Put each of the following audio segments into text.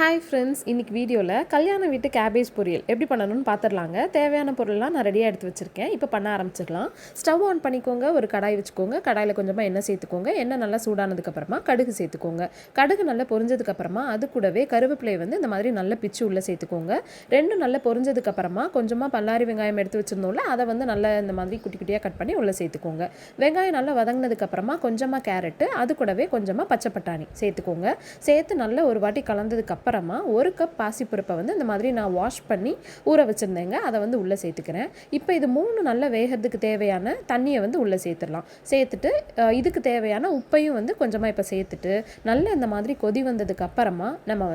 Hi friends, இன்றைக்கி வீடியோவில் கல்யாண வீட்டு கேபேஜ் பொரியல் எப்படி பண்ணணும்னு பார்த்துடலாங்க. தேவையான பொருள்லாம் நான் ரெடியாக எடுத்து வச்சுருக்கேன். இப்போ பண்ண ஆரம்பிச்சிடலாம். ஸ்டவ் ஆன் பண்ணிக்கோங்க. ஒரு கடாய் வச்சுக்கோங்க. கடாயில் கொஞ்சமாக எண்ணெய் சேர்த்துக்கோங்க. எண்ணெய் நல்லா சூடானதுக்கப்புறமா கடுகு சேர்த்துக்கோங்க. கடுகு நல்லா பொரிஞ்சதுக்கப்புறமா அது கூடவே கருவேப்பிலை இந்த மாதிரி நல்ல பிச்சு உள்ளே சேர்த்துக்கோங்க. ரெண்டும் நல்லா பொரிஞ்சதுக்கப்புறமா கொஞ்சமாக பல்லாரி வெங்காயம் எடுத்து வச்சுருந்தோம்ல, அதை நல்லா இந்த மாதிரி குட்டி குட்டியாக கட் பண்ணி உள்ளே சேர்த்துக்கோங்க. வெங்காயம் நல்லா வதங்கினதுக்கப்புறமா கொஞ்சமாக கேரட்டு, அது கூடவே கொஞ்சமாக பச்சை பட்டாணி சேர்த்துக்கோங்க. சேர்த்து நல்லா ஒரு வாட்டி கலந்ததுக்கப்புறமா ஒரு கப் பாசிப்பருப்பை இந்த மாதிரி நான் வாஷ் பண்ணி ஊற வச்சுருந்தேங்க. அதை உள்ளே சேர்த்துக்கிறேன். இப்போ இது 3 நல்லா வேகிறதுக்கு தேவையான தண்ணியை உள்ளே சேர்த்துடலாம். சேர்த்துட்டு இதுக்கு தேவையான உப்பையும் கொஞ்சமாக இப்போ சேர்த்துட்டு நல்லா இந்த மாதிரி கொதி வந்ததுக்கு அப்புறமா நம்ம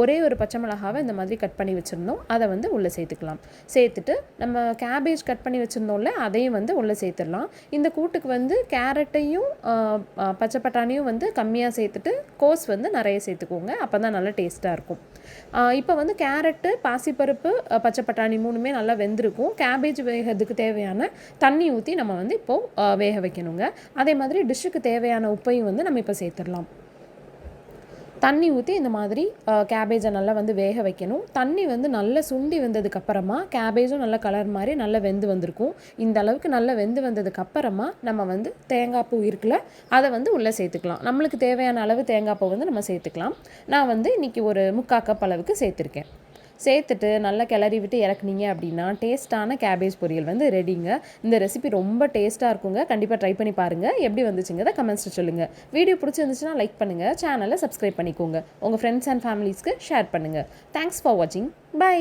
ஒரே ஒரு பச்சை மிளகாவை இந்த மாதிரி கட் பண்ணி வச்சுருந்தோம், அதை உள்ளே சேர்த்துக்கலாம். சேர்த்துட்டு நம்ம கேபேஜ் கட் பண்ணி வச்சுருந்தோம்ல, அதையும் உள்ளே சேர்த்துடலாம். இந்த கூட்டுக்கு கேரட்டையும் பச்சை பட்டாணியும் கம்மியாக சேர்த்துட்டு கோஸ் நிறைய சேர்த்துக்கோங்க. அப்போ தான் நல்லா டேஸ்ட்டாக இருக்கும். இப்போ கேரட்டு, பாசிப்பருப்பு, பச்சை பட்டாணி 3மே நல்லா வெந்திருக்கும். கேபேஜ் வேகிறதுக்கு தேவையான தண்ணி ஊற்றி நம்ம இப்போது வேக வைக்கணுங்க. அதே மாதிரி டிஷ்ஷுக்கு தேவையான உப்பையும் நம்ம இப்போ சேர்த்துடலாம். தண்ணி ஊற்றி இந்த மாதிரி கேபேஜை நல்லா வேக வைக்கணும். தண்ணி நல்லா சுண்டி வந்ததுக்கப்புறமா கேபேஜும் நல்லா கலர் மாதிரி நல்லா வெந்து வந்திருக்கும். இந்த அளவுக்கு நல்லா வெந்து வந்ததுக்கப்புறமா நம்ம தேங்காய் பூ இருக்குல்ல, அதை உள்ளே சேர்த்துக்கலாம். நம்மளுக்கு தேவையான அளவு தேங்காய் பூ நம்ம சேர்த்துக்கலாம். நான் இன்றைக்கி ஒரு 3/4 கப் அளவுக்கு சேர்த்துருக்கேன். சேர்த்துட்டு நல்லா கிளறி விட்டு இறக்குனீங்க அப்படின்னா டேஸ்ட்டான கேபேஜ் பொரியல் ரெடிங்க. இந்த ரெசிபி ரொம்ப டேஸ்ட்டாக இருக்குங்க. கண்டிப்பாக ட்ரை பண்ணி பாருங்கள். எப்படி வந்துச்சுங்கிறத கமெண்ட்ஸில் சொல்லுங்கள். வீடியோ பிடிச்சிருந்துச்சுன்னா லைக் பண்ணுங்கள். சேனலை சப்ஸ்கிரைப் பண்ணிக்கோங்க. உங்கள் ஃப்ரெண்ட்ஸ் அண்ட் ஃபேமிலிஸ்க்கு ஷேர் பண்ணுங்கள். தேங்க்ஸ் ஃபார் வாட்சிங். பை.